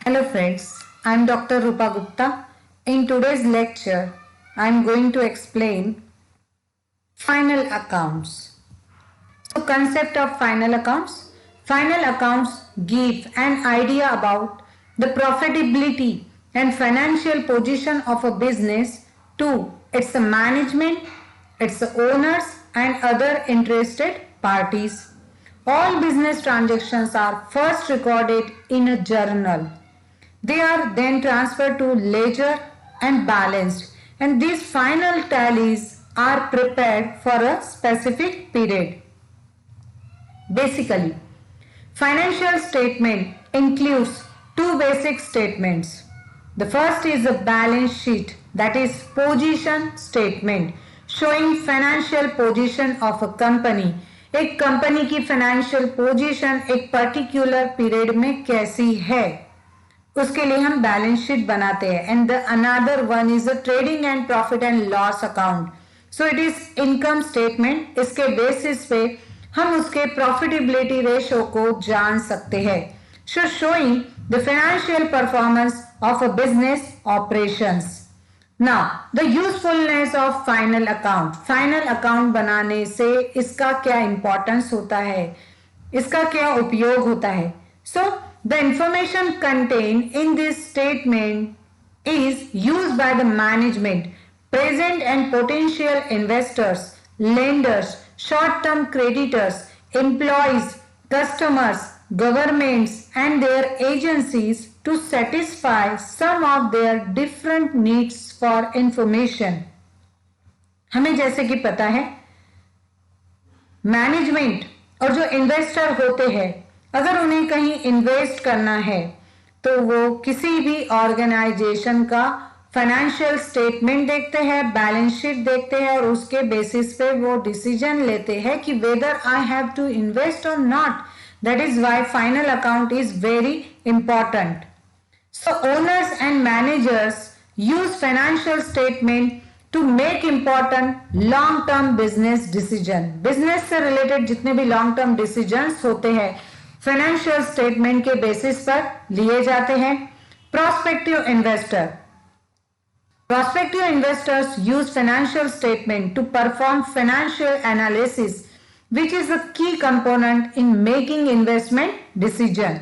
Hello friends, I am Dr. Rupa Gupta. In today's lecture, I am going to explain final accounts. So concept of final accounts. Final accounts give an idea about the profitability and financial position of a business to its management, its owners and other interested parties. All business transactions are first recorded in a journal. They are then transferred to ledger and balanced, and these final tallies are prepared for a specific period. Basically, financial statement includes two basic statements. The first is a balance sheet, that is position statement, showing financial position of a company. एक company की financial position एक particular period में कैसी है, उसके लिए हम balance sheet बनाते हैं. And the another one is a trading and profit and loss account. So it is income statement. इसके बेसिस पे हम उसके प्रॉफिटेबिलिटी रेशो को जान सकते हैं. So showing the financial performance of a business operations. Now the usefulness of final account. Final account बनाने से इसका क्या इंपॉर्टेंस होता है, इसका क्या उपयोग होता है. सो the information contained in this statement is used by the management, present and potential investors, lenders, short-term creditors, employees, customers, governments and their agencies to satisfy some of their different needs for information. हमें जैसे कि पता है management और जो investor होते हैं, अगर उन्हें कहीं इन्वेस्ट करना है तो वो किसी भी ऑर्गेनाइजेशन का फाइनेंशियल स्टेटमेंट देखते हैं, बैलेंस शीट देखते हैं और उसके बेसिस पे वो डिसीजन लेते हैं कि whether I have to invest or not. That is why final account is very important. So owners and managers use financial statement to make important long term business decision. Business से related जितने भी long term decisions होते हैं financial statement के basis पर लिए जाते हैं. Prospective investor. Prospective investors use financial statement to perform financial analysis which is a key component in making investment decision.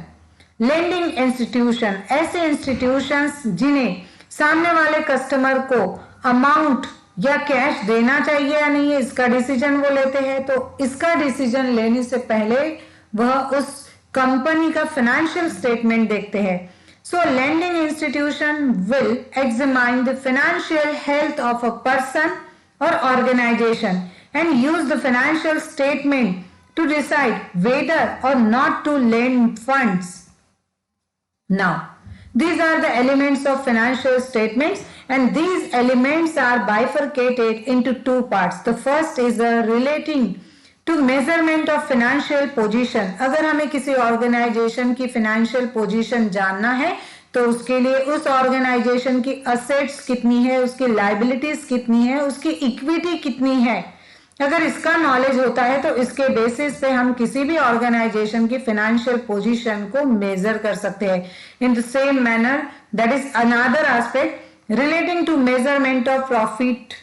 Lending institution. ऐसे इंस्टीट्यूशंस जिन्हें सामने वाले कस्टमर को अमाउंट या कैश देना चाहिए या नहीं है, इसका डिसीजन वो लेते हैं. तो इसका डिसीजन लेने से पहले वह उस कंपनी का फाइनेंशियल स्टेटमेंट देखते हैं. So lending institution will examine the financial health of a person or organization and use the financial statement to decide whether or not to lend funds. Now these are the elements of financial statements and these elements are bifurcated into two parts. The first is relating to measurement of financial position. अगर हमें किसी organisation की financial position जानना है तो उसके लिए उस ऑर्गेनाइजेशन की असेट्स कितनी है, उसकी लायबिलिटीज कितनी है, उसकी इक्विटी कितनी है. अगर इसका नॉलेज होता है तो इसके बेसिस पे हम किसी भी ऑर्गेनाइजेशन की फाइनेंशियल पोजीशन को मेजर कर सकते हैं. In the same manner that is another aspect relating to measurement of profit.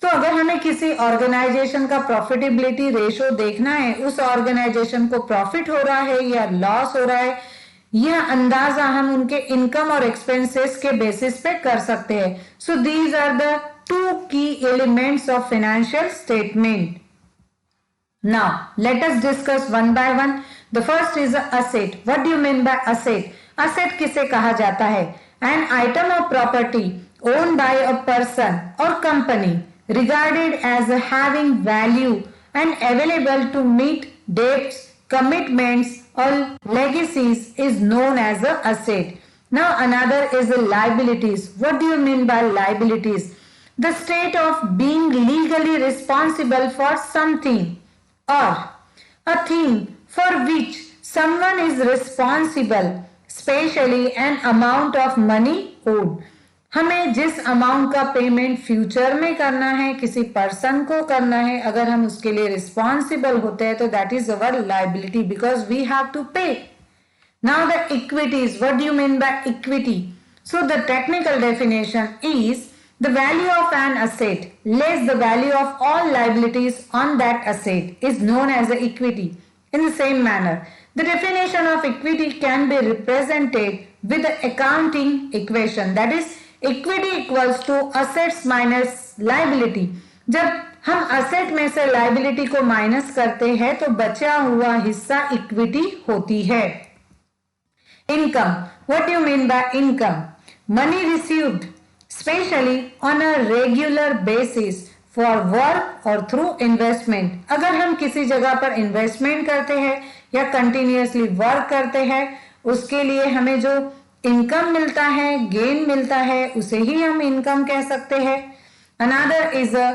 तो अगर हमें किसी ऑर्गेनाइजेशन का प्रॉफिटेबिलिटी रेशो देखना है, उस ऑर्गेनाइजेशन को प्रॉफिट हो रहा है या लॉस हो रहा है, यह अंदाजा हम उनके इनकम और एक्सपेंसेस के बेसिस पे कर सकते हैं. So these are the two key elements of financial statement. Now let us discuss one by one. The first is asset. What do you mean by asset? Asset किसे कहा जाता है? An item of property owned by a person or company regarded as having value and available to meet debts, commitments or legacies is known as a asset. Now another is the liabilities. What do you mean by liabilities? The state of being legally responsible for something or a thing for which someone is responsible, especially an amount of money owed. हमें जिस amount का payment future में करना है, किसी person को करना है, अगर हम उसके लिए रिस्पॉन्सिबल होते हैं तो that is our liability because we have to pay. Now the equities, what do you mean by equity? So the technical definition is the value of an asset less the value of all liabilities on that asset is known as the equity. In the same manner, the definition of equity can be represented with the accounting equation, that is equity equals to assets minus liability. जब हम asset में से liability को minus करते हैं तो बचा हुआ हिस्सा इक्विटी होती है. Income, what do you mean by income? Money received specially on a regular basis for work or through investment. अगर हम किसी जगह पर इन्वेस्टमेंट करते हैं या कंटिन्यूअसली वर्क करते हैं, उसके लिए हमें जो इनकम मिलता है, गेन मिलता है, उसे ही हम इनकम कह सकते हैं. Another is a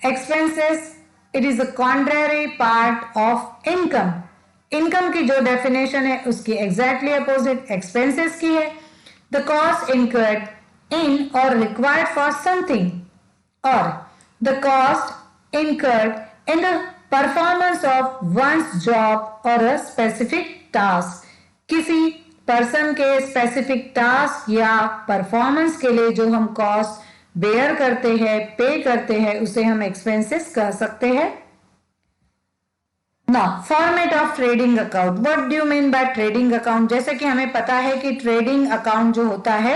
expenses. It is a contrary part of income. Income की जो डेफिनेशन है उसकी एग्जैक्टली अपोजिट एक्सपेंसेस की है. द कॉस्ट इनकर्ड इन और रिक्वायर्ड फॉर समथिंग, और the cost incurred in the performance of one's job और a specific task. किसी पर्सन के स्पेसिफिक टास्क या परफॉर्मेंस के लिए जो हम कॉस्ट बेयर करते हैं, पे करते हैं, उसे हम एक्सपेंसेस कह सकते हैं. Now, format of trading account. What do you mean by trading account? जैसे कि हमें पता है कि ट्रेडिंग अकाउंट जो होता है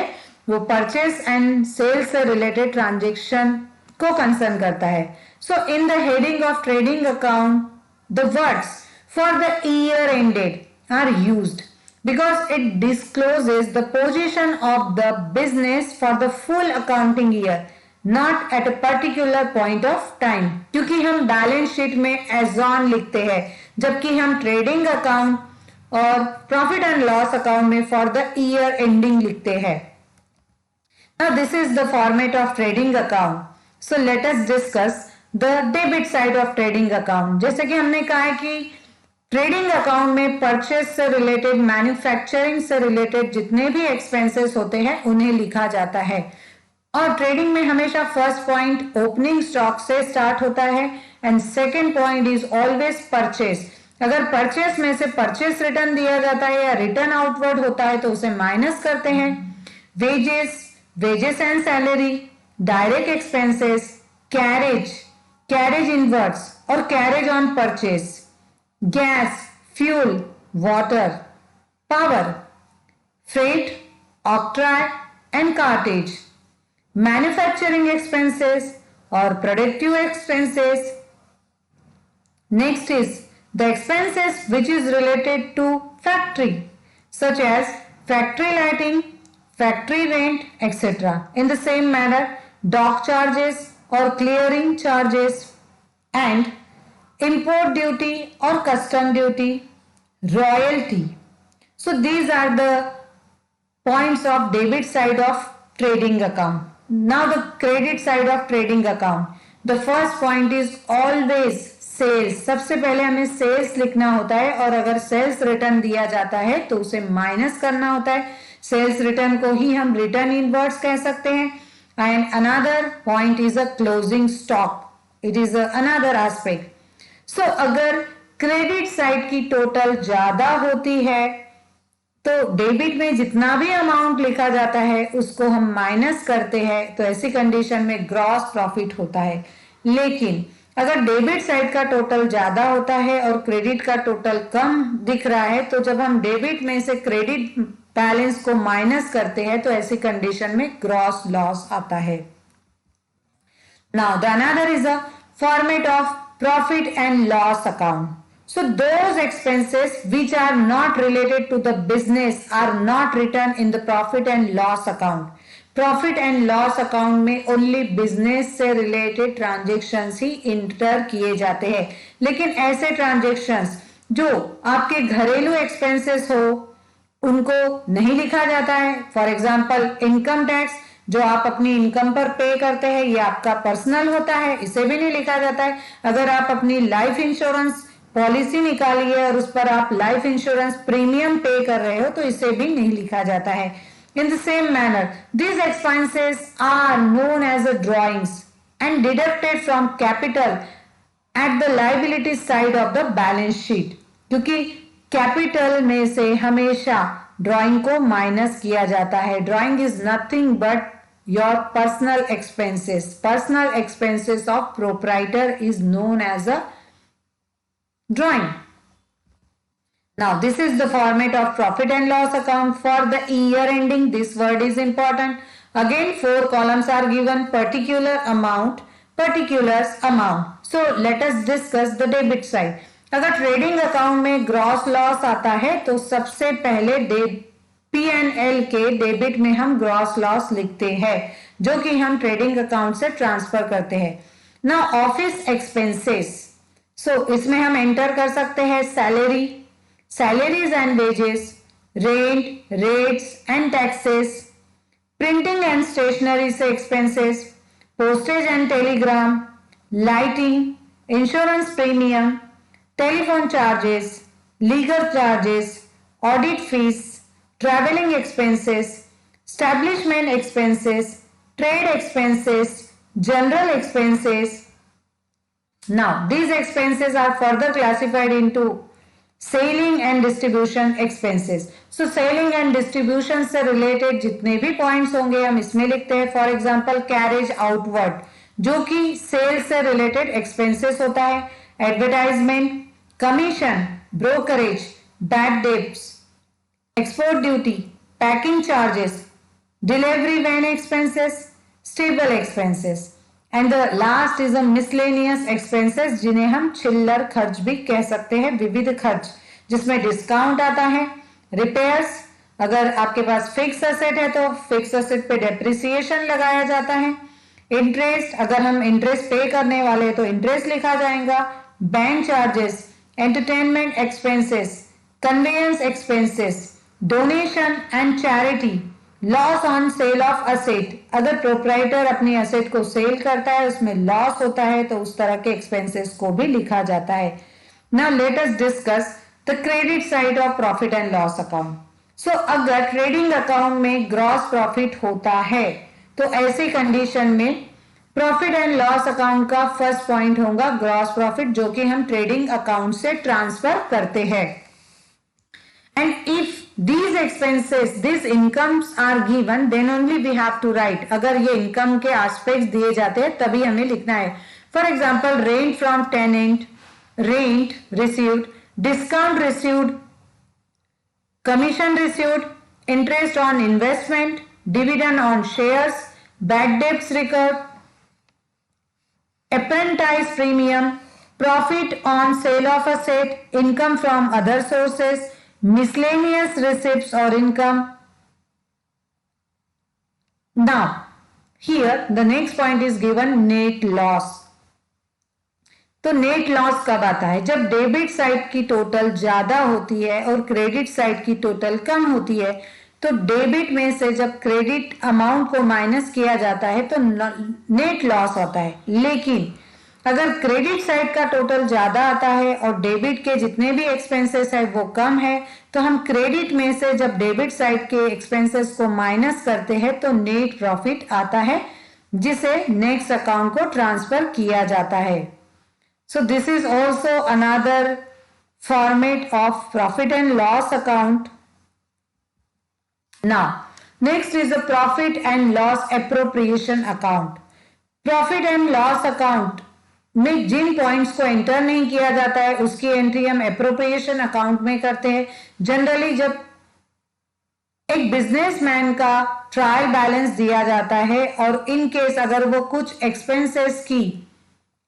वो परचेस एंड सेल से रिलेटेड ट्रांजेक्शन को कंसर्न करता है. So in the heading of trading account the words for the year ended are used because it discloses the position of the business for the full accounting year, not at a particular point of time. क्योंकि हम balance sheet में as on लिखते हैं, जबकि हम trading account और profit and loss account में for the year ending लिखते हैं. Now this is the format of trading account. So let us discuss the debit side of trading account. जैसे कि हमने कहा है कि ट्रेडिंग अकाउंट में परचेस से रिलेटेड, मैन्युफैक्चरिंग से रिलेटेड जितने भी एक्सपेंसेस होते हैं उन्हें लिखा जाता है. और ट्रेडिंग में हमेशा फर्स्ट पॉइंट ओपनिंग स्टॉक से स्टार्ट होता है and second point is always purchase. अगर परचेस में से परचेस रिटर्न दिया जाता है या रिटर्न आउटवर्ड होता है तो उसे माइनस करते हैं. Wages and salary, direct expenses, carriage inwards or carriage on purchase, gas, fuel, water, power, freight, octroi and cartage, manufacturing expenses or productive expenses. Next is the expenses which is related to factory such as factory lighting, factory rent etcetera. In the same manner dock charges or clearing charges and import duty or custom duty, royalty. So these are the points of debit side of trading account. Now the credit side of trading account. The first point is always sales. सबसे पहले हमें sales लिखना होता है और अगर sales return दिया जाता है तो उसे माइनस करना होता है. Sales return को ही हम return inwards कह सकते हैं. And another point is a closing stock. It is another aspect. So, अगर क्रेडिट साइड की टोटल ज्यादा होती है तो डेबिट में जितना भी अमाउंट लिखा जाता है उसको हम माइनस करते हैं, तो ऐसी कंडीशन में ग्रॉस प्रॉफिट होता है. लेकिन अगर डेबिट साइड का टोटल ज्यादा होता है और क्रेडिट का टोटल कम दिख रहा है तो जब हम डेबिट में से क्रेडिट बैलेंस को माइनस करते हैं तो ऐसी कंडीशन में ग्रॉस लॉस आता है. Now the another is a format of profit and loss account. So those expenses which are not related to the business are not written in the profit and loss account. Profit and loss account में only business से related transactions ही enter किए जाते हैं. लेकिन ऐसे transactions जो आपके घरेलू expenses हो उनको नहीं लिखा जाता है. For example, income tax जो आप अपनी इनकम पर पे करते हैं ये आपका पर्सनल होता है, इसे भी नहीं लिखा जाता है. अगर आप अपनी लाइफ इंश्योरेंस पॉलिसी निकाली है और उस पर आप लाइफ इंश्योरेंस प्रीमियम पे कर रहे हो तो इसे भी नहीं लिखा जाता है. इन the same manner these expenses are known as the drawings and deducted from capital at the liability side of the balance sheet. क्योंकि कैपिटल में से हमेशा ड्राइंग को माइनस किया जाता है। Drawing is nothing but your personal expenses. Personal expenses of proprietor is known as a drawing. Now this is the format of profit and loss account for the year ending. This word is important. Again 4 columns are given, particular amount, particulars amount. So let us discuss the debit side. अगर trading account में gross loss आता है तो सबसे पहले P&L के debit में हम ग्रॉस लॉस लिखते हैं जो कि हम ट्रेडिंग अकाउंट से ट्रांसफर करते हैं। ना ऑफिस एक्सपेंसेस, सो इसमें हम एंटर कर सकते हैं salary, salaries and wages, rent, rates and taxes, printing and stationery से expenses, postage and telegram, lighting, insurance premium, telephone charges, legal charges, audit fees, travelling expenses, establishment expenses, trade expenses, general expenses. Now these expenses are further classified into selling and distribution expenses. So selling and distribution से related जितने भी points होंगे हम इसमें लिखते हैं. For example carriage outward जो कि sales से related expenses होता है, advertisement, commission, brokerage, bad debts, export duty, packing charges, delivery van expenses, stable expenses. And the last is a miscellaneous expenses जिन्हें हम चिल्लर खर्च भी कह सकते हैं, विविध खर्च, जिसमें डिस्काउंट आता है, रिपेयर्स, अगर आपके पास फिक्स असेट है तो फिक्स असेट पे डेप्रिसिएशन लगाया जाता है, इंटरेस्ट, अगर हम इंटरेस्ट पे करने वाले हैं तो इंटरेस्ट लिखा जाएगा, bank charges, entertainment expenses, conveyance expenses, donation and charity, loss on sale of asset, अगर प्रोप्राइटर अपनी असेट को सेल करता है उसमें लॉस होता है तो उस तरह के एक्सपेंसेस को भी लिखा जाता है। Now let us discuss the credit side of profit and loss account. So अगर ट्रेडिंग अकाउंट में ग्रॉस प्रॉफिट होता है तो ऐसी कंडीशन में प्रॉफिट एंड लॉस अकाउंट का फर्स्ट पॉइंट होगा ग्रॉस प्रॉफिट जो कि हम ट्रेडिंग अकाउंट से ट्रांसफर करते हैं। And if these expenses, these incomes are given, then only we have to write. अगर ये income के aspects दिए जाते हैं तभी हमें लिखना है। For example, rent from tenant, rent received, discount received, commission received, interest on investment, dividend on shares, bad debts recovered, apprentice premium, profit on sale of asset, income from other sources, miscellaneous receipts or income. Now here the next point is given net loss. तो net loss कब आता है? जब debit side की total ज्यादा होती है और क्रेडिट साइड की टोटल कम होती है, तो डेबिट में से जब क्रेडिट अमाउंट को माइनस किया जाता है तो नेट लॉस होता है। लेकिन अगर क्रेडिट साइड का टोटल ज्यादा आता है और डेबिट के जितने भी एक्सपेंसेस है वो कम है तो हम क्रेडिट में से जब डेबिट साइड के एक्सपेंसेस को माइनस करते हैं तो नेट प्रॉफिट आता है जिसे नेक्स्ट अकाउंट को ट्रांसफर किया जाता है। So this is also another format of profit and loss account. Now next is the profit and loss appropriation account. Profit and loss account में जिन पॉइंट्स को एंटर नहीं किया जाता है उसकी एंट्री हम एप्रोप्रिएशन अकाउंट में करते हैं। जनरली जब एक बिजनेसमैन का ट्रायल बैलेंस दिया जाता है और इन केस अगर वो कुछ एक्सपेंसेस की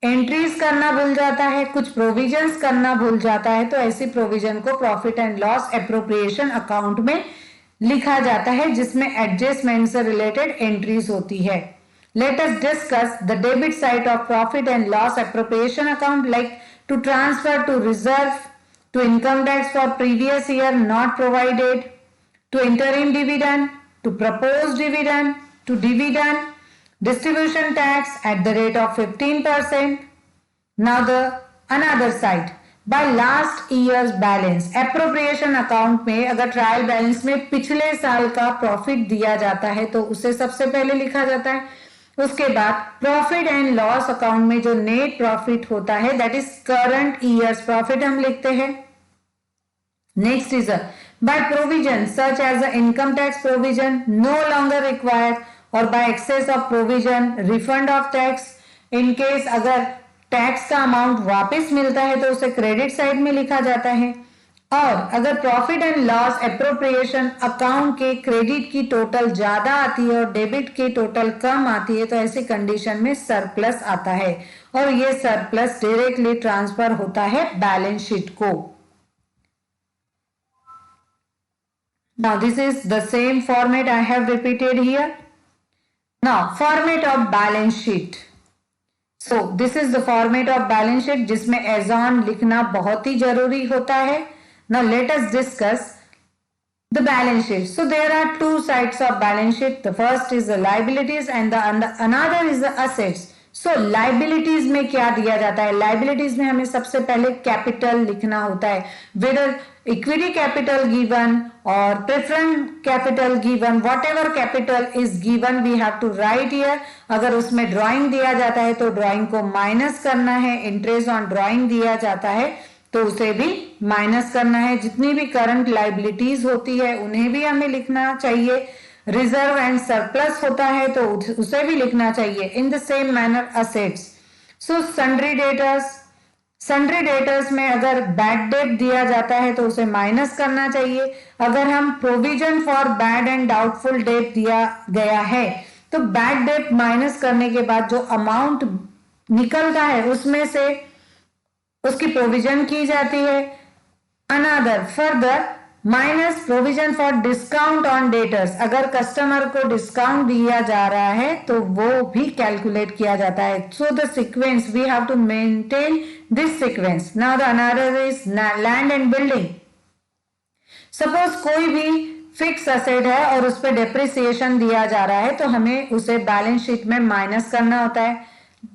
एंट्रीज करना भूल जाता है, कुछ प्रोविजंस करना भूल जाता है, तो ऐसी प्रोविजन को profit and loss appropriation account में लिखा जाता है जिसमें एडजस्टमेंट से रिलेटेड एंट्रीज होती है। Let us discuss the debit side of profit and loss appropriation account, like to transfer to reserve, to income tax for previous year not provided, to interim dividend, to proposed dividend, to dividend, distribution tax at the rate of 15%. Now the another side, by last year's balance, appropriation account में अगर trial balance में पिछले साल का profit दिया जाता है तो उसे सबसे पहले लिखा जाता है। उसके बाद प्रॉफिट एंड लॉस अकाउंट में जो नेट प्रॉफिट होता है that is current years profit हम लिखते हैं। Next is by provision such as the income tax provision no longer required, और by excess of provision refund of tax. in case अगर tax का अमाउंट वापस मिलता है तो उसे क्रेडिट साइड में लिखा जाता है, और अगर profit and loss appropriation account के क्रेडिट की टोटल ज्यादा आती है और डेबिट की टोटल कम आती है तो ऐसी कंडीशन में सरप्लस आता है, और ये सरप्लस डायरेक्टली ट्रांसफर होता है बैलेंस शीट को. Now this is the same format I have repeated here. Now format of balance sheet. So this is the format of balance sheet जिसमें as on लिखना बहुत ही जरूरी होता है. Now let us discuss the balance sheet. So there are two sides of balance sheet. The first is the liabilities and the another is the assets. So liabilities में क्या दिया जाता है? Liabilities में हमें सबसे पहले कैपिटल लिखना होता है. Whether equity capital given or preferred capital given, whatever capital is given we have to write here. अगर उसमें ड्राइंग दिया जाता है तो ड्राइंग को माइनस करना है. इंटरेस्ट ऑन ड्राइंग दिया जाता है तो उसे भी माइनस करना है. जितनी भी करंट लाइबिलिटीज होती है उन्हें भी हमें लिखना चाहिए. रिजर्व एंड सरप्लस होता है तो उसे भी लिखना चाहिए. इन the same manner assets. So sundry debtors में अगर बैड डेट दिया जाता है तो उसे माइनस करना चाहिए. अगर हम provision for bad and doubtful debt दिया गया है तो बैड डेट माइनस करने के बाद जो अमाउंट निकलता है उसमें से उसकी प्रोविजन की जाती है. Another further minus provision for discount on debtors. अगर कस्टमर को डिस्काउंट दिया जा रहा है तो वो भी कैलकुलेट किया जाता है. So the sequence we have to maintain this sequence. Now the another is land and building. Suppose कोई भी फिक्स असेट है और उस पर डेप्रिसिएशन दिया जा रहा है तो हमें उसे बैलेंस शीट में माइनस करना होता है.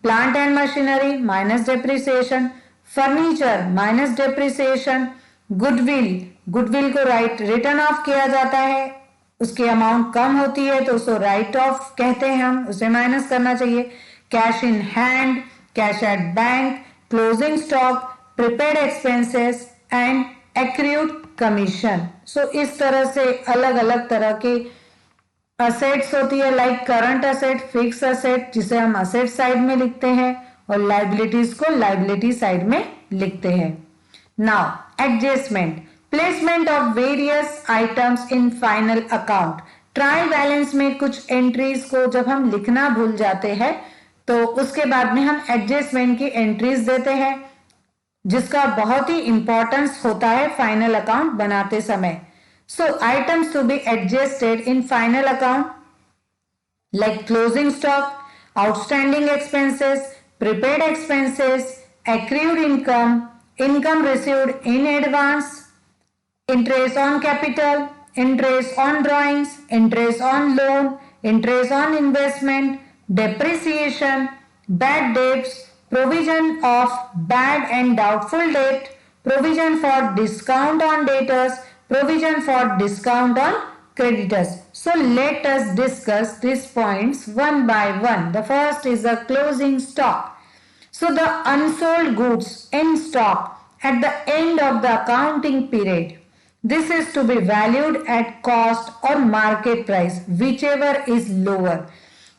Plant and machinery minus depreciation, furniture minus depreciation, goodwill को रिटर्न ऑफ किया जाता है. उसकी अमाउंट कम होती है तो उसको राइट ऑफ कहते हैं हम, उसे माइनस करना चाहिए. Cash in hand, cash at bank, closing stock, prepaid expenses and accrued commission. So इस तरह से अलग अलग तरह के असेट्स होती है. Like current asset, fix asset जिसे हम असेट साइड में लिखते हैं और लाइबिलिटीज को लाइबिलिटी साइड में लिखते हैं. Now adjustment, placement of various items in final account. Trial balance में कुछ एंट्रीज को जब हम लिखना भूल जाते हैं तो उसके बाद में हम एडजस्टमेंट की एंट्रीज देते हैं जिसका बहुत ही इंपॉर्टेंस होता है फाइनल अकाउंट बनाते समय. So items to be adjusted in final account like closing stock, outstanding expenses, prepaid expenses, accrued income, income received in advance, interest on capital, interest on drawings, interest on loan, interest on investment, depreciation, bad debts, provision of bad and doubtful debt, provision for discount on debtors, provision for discount on creditors. So let us discuss these points one by one. The first is the closing stock. So the unsold goods in stock at the end of the accounting period. This is to be valued at cost or market price, whichever is lower.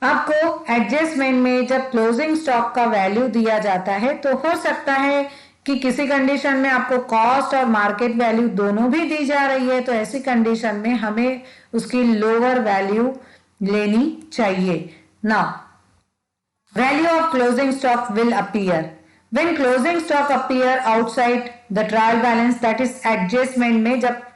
आपको adjustment में जब closing stock का value दिया जाता है तो हो सकता है कि किसी कंडीशन में आपको कॉस्ट और मार्केट वैल्यू दोनों भी दी जा रही है तो ऐसी कंडीशन में हमें उसकी लोअर वैल्यू लेनी चाहिए. Now value of closing stock will appear when closing stock appear outside the trial balance, that is adjustment में जब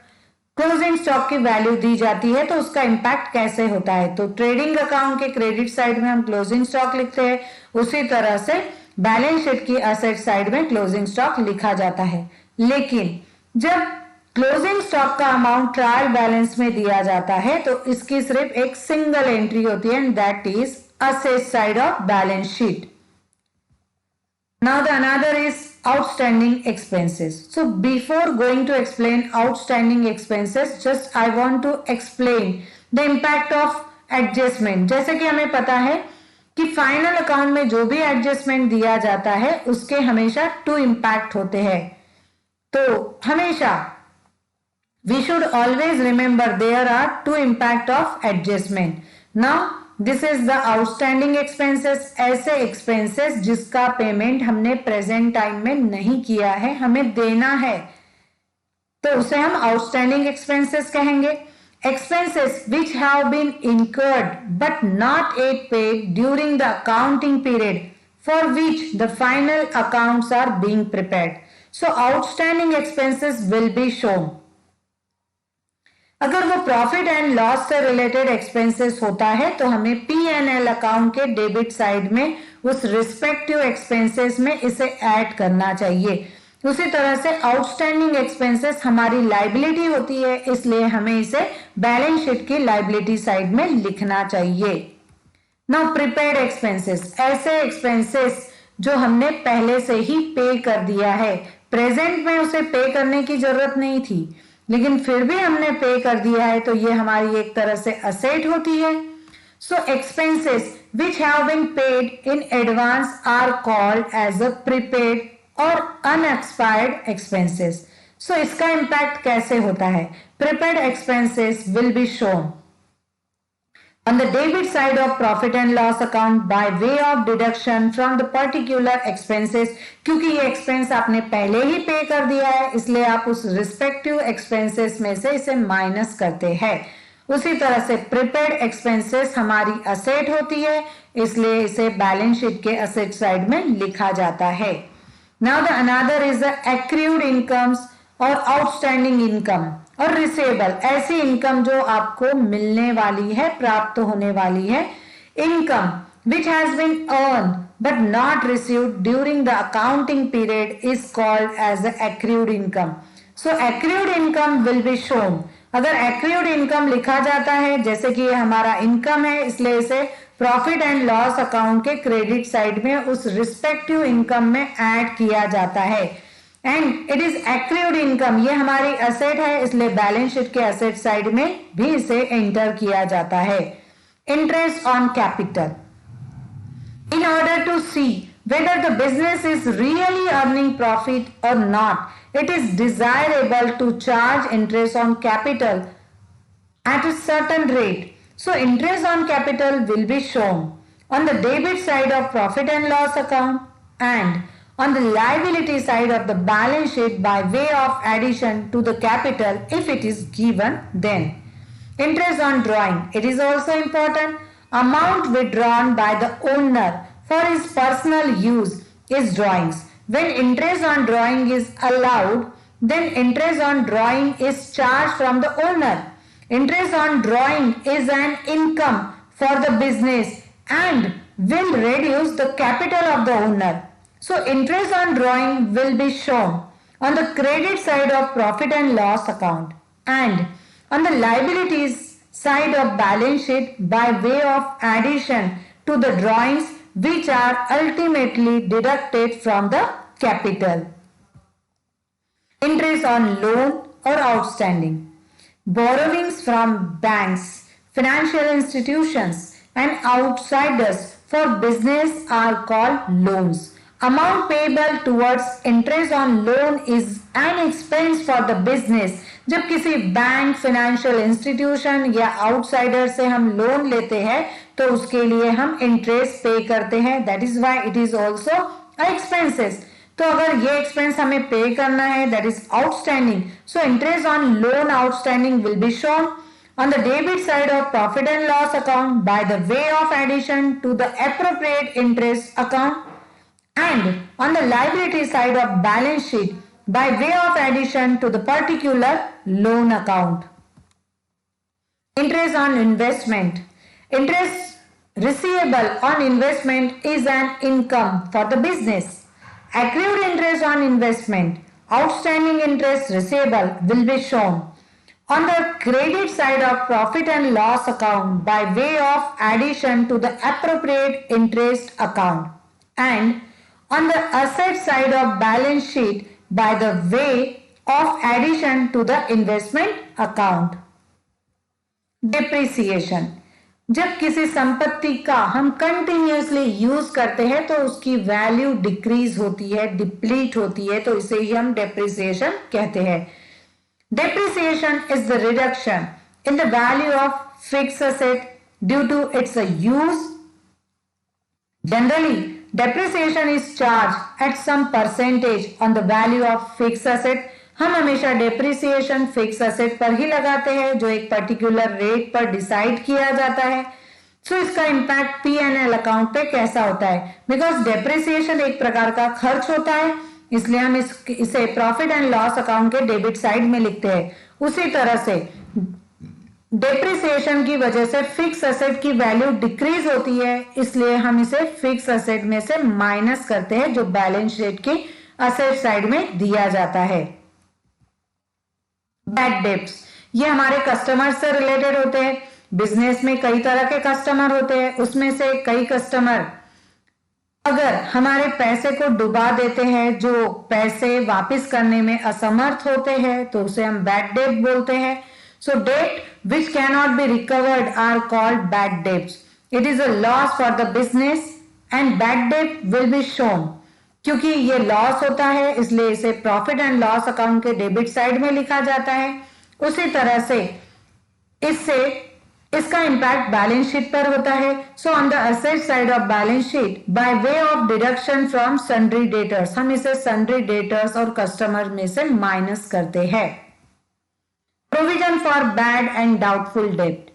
क्लोजिंग स्टॉक की वैल्यू दी जाती है तो उसका इंपैक्ट कैसे होता है. तो ट्रेडिंग अकाउंट के क्रेडिट साइड में हम क्लोजिंग स्टॉक लिखते हैं, उसी तरह से बैलेंस शीट की असेट साइड में क्लोजिंग स्टॉक लिखा जाता है. लेकिन जब क्लोजिंग स्टॉक का अमाउंट ट्रायल बैलेंस में दिया जाता है तो इसकी सिर्फ एक सिंगल एंट्री होती है and that is asset side of balance sheet. Now the another is outstanding expenses. So before going to explain outstanding expenses, just I want to explain the impact of adjustment. जैसे कि हमें पता है कि final account में जो भी adjustment दिया जाता है उसके हमेशा 2 इम्पैक्ट होते हैं. तो हमेशा We should always remember there are two impact of adjustment. Now this is the outstanding expenses. ऐसे expenses जिसका पेमेंट हमने प्रेजेंट टाइम में नहीं किया है, हमें देना है, तो उसे हम आउटस्टैंडिंग एक्सपेंसेस कहेंगे. Expenses which have been incurred but not yet paid during the accounting period for which the final accounts are being prepared. So outstanding expenses will be shown. अगर वो प्रॉफिट एंड लॉस से related expenses होता है तो हमें P&L account के debit side में उस रिस्पेक्टिव एक्सपेंसेस में इसे ऐड करना चाहिए. उसी तरह से आउटस्टैंडिंग एक्सपेंसेस हमारी लाइबिलिटी होती है, इसलिए हमें इसे बैलेंस शीट की लाइबिलिटी साइड में लिखना चाहिए. नाउ प्रीपेड एक्सपेंसेस, ऐसे एक्सपेंसेस जो हमने पहले से ही पे कर दिया है, प्रेजेंट में उसे पे करने की जरूरत नहीं थी लेकिन फिर भी हमने पे कर दिया है, तो ये हमारी एक तरह से असेट होती है. So expenses which have been paid in advance are called as a prepaid और अनएक्सपायर्ड एक्सपेंसेस. सो इसका इंपैक्ट कैसे होता है? Prepaid expenses will be shown on the debit side of profit and loss account by way of deduction from the particular expenses. क्योंकि ये expense आपने पहले ही पे कर दिया है, इसलिए आप उस रिस्पेक्टिव एक्सपेंसेस में से इसे माइनस करते हैं. उसी तरह से प्रीपेड एक्सपेंसेस हमारी असेट होती है, इसलिए इसे बैलेंस शीट के असेट साइड में लिखा जाता है. Now the another is the accrued incomes और आउटस्टैंडिंग इनकम और रिसेबल, ऐसी इनकम जो आपको मिलने वाली है, प्राप्त होने वाली है. Income which has been earned but not received during the accounting period is called as the accrued income. So accrued income will be shown. अगर accrued income लिखा जाता है, जैसे कि ये हमारा इनकम है, इसलिए इसे प्रॉफिट एंड लॉस अकाउंट के क्रेडिट साइड में उस रिस्पेक्टिव इनकम में ऐड किया जाता है. And it is accrued income, ये हमारी असेट है, इसलिए बैलेंस शीट के असेट साइड में भी इसे एंटर किया जाता है. Interest on capital, in order to see whether the business is really earning profit or not, it is desirable to charge interest on capital at a certain rate. So interest on capital will be shown on the debit side of profit and loss account and on the liability side of the balance sheet by way of addition to the capital if it is given then. Interest on drawing, it is also important. Amount withdrawn by the owner for his personal use is drawings. When interest on drawing is allowed, then interest on drawing is charged from the owner. Interest on drawing is an income for the business and will reduce the capital of the owner. So interest on drawing will be shown on the credit side of profit and loss account and on the liabilities side of balance sheet by way of addition to the drawings which are ultimately deducted from the capital. Interest on loan or outstanding. Borrowings from banks, financial institutions and outsiders for business are called loans. Amount payable towards interest on loan is an expense for the business. जब किसी bank, financial institution या outsider से हम loan लेते हैं तो उसके लिए हम इंटरेस्ट पे करते हैं. That is why it is also expenses. तो अगर ये एक्सपेंस हमें पे करना है, that is outstanding. So interest on loan outstanding will be shown on the debit side of profit and loss account by the way of addition to the appropriate interest account and on the liability side of balance sheet by way of addition to the particular loan account. Interest on investment. Interest receivable on investment is an income for the business. Accrued interest on investment, outstanding interest receivable will be shown on the credit side of profit and loss account by way of addition to the appropriate interest account and on the asset side of balance sheet by the way of addition to the investment account. Depreciation. जब किसी संपत्ति का हम continuously use करते हैं तो उसकी value decrease होती है, डिप्लीट होती है, तो इसे ही हम डेप्रिसिएशन कहते हैं. Depreciation is the reduction in the value of fixed asset due to its use. Generally, depreciation is charged at some percentage on the value of fixed asset. हम हमेशा डेप्रिसिएशन फिक्स असेट पर ही लगाते हैं जो एक particular rate पर decide किया जाता है. सो इसका इम्पैक्ट P&L अकाउंट पे कैसा होता है? बिकॉज डेप्रिसिएशन एक प्रकार का खर्च होता है, इसलिए हम इसे प्रॉफिट एंड लॉस अकाउंट के डेबिट साइड में लिखते हैं. उसी तरह से डेप्रिसिएशन की वजह से फिक्स असेट की वैल्यू डिक्रीज होती है, इसलिए हम इसे फिक्स असेट में से माइनस करते हैं जो बैलेंस शीट की असेट साइड में दिया जाता है. बैड डेब्ट्स, ये हमारे कस्टमर से रिलेटेड होते हैं. बिजनेस में कई तरह के कस्टमर होते हैं, उसमें से कई कस्टमर अगर हमारे पैसे को डुबा देते हैं, जो पैसे वापस करने में असमर्थ होते हैं, तो उसे हम बैड डेब्ट बोलते हैं. सो डेब्ट which cannot be recovered are called bad debts. It is a loss for the business and bad debt will be shown. क्योंकि ये लॉस होता है इसलिए इसे प्रॉफिट एंड लॉस अकाउंट के डेबिट साइड में लिखा जाता है. उसी तरह से इससे इसका इंपैक्ट बैलेंस शीट पर होता है. So on the asset side of balance sheet by way of deduction from sundry debtors, हम इसे सन्ड्री डेटर्स और कस्टमर में से माइनस करते हैं. Provision for bad and doubtful डेब्ट.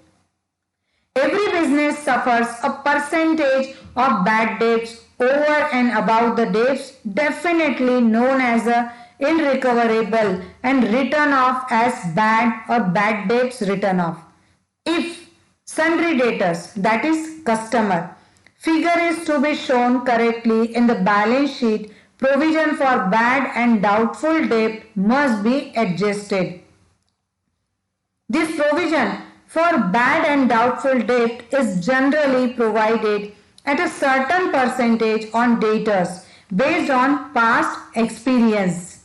Every business suffers a percentage of bad debts over and above the debts definitely known as a irrecoverable and written off as bad or bad debts written off. If sundry debtors, that is customer, figure is to be shown correctly in the balance sheet, provision for bad and doubtful debt must be adjusted. This provision for bad and doubtful debt is generally provided at a certain percentage on debtors based on past experience.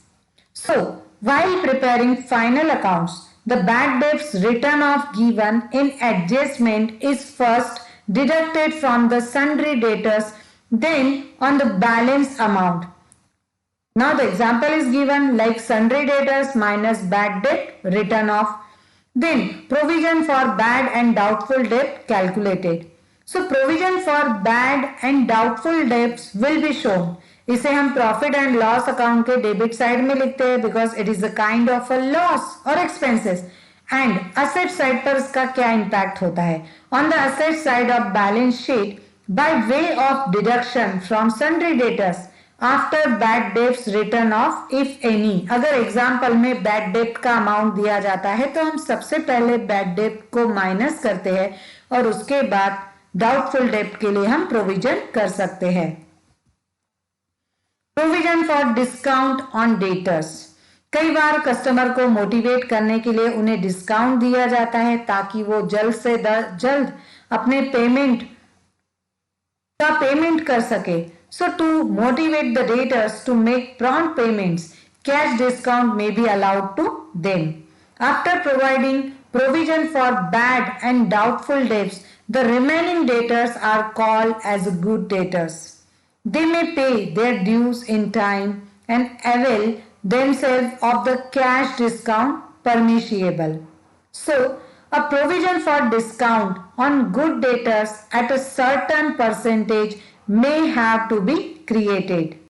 So, while preparing final accounts, the bad debts written off given in adjustment is first deducted from the sundry debtors, then on the balance amount. Now the example is given like sundry debtors minus bad debt written off. Then provision for bad and doubtful debt calculated. So provision for bad and doubtful debts will be shown. इसे हम profit and loss account के debit side में लिखते हैं because it is a kind of a loss और expenses. And asset side पर इसका क्या इंपैक्ट होता है? On the asset side of balance sheet by way of deduction from sundry debtors after bad debts return of if any. अगर example में bad डेब्ट का अमाउंट दिया जाता है तो हम सबसे पहले बैड डेब्ट को माइनस करते हैं और उसके बाद डाउटफुल डेब्ट के लिए हम प्रोविजन कर सकते हैं. Provision for discount on debtors. कई बार कस्टमर को मोटिवेट करने के लिए उन्हें डिस्काउंट दिया जाता है ताकि वो जल्द से जल्द अपने पेमेंट कर सके. So to motivate the debtors to make prompt payments, cash discount may be allowed to them. After providing provision for bad and doubtful debts, the remaining debtors are called as good debtors. They may pay their dues in time and avail themselves of the cash discount permissible. So, a provision for discount on good debtors at a certain percentage may have to be created.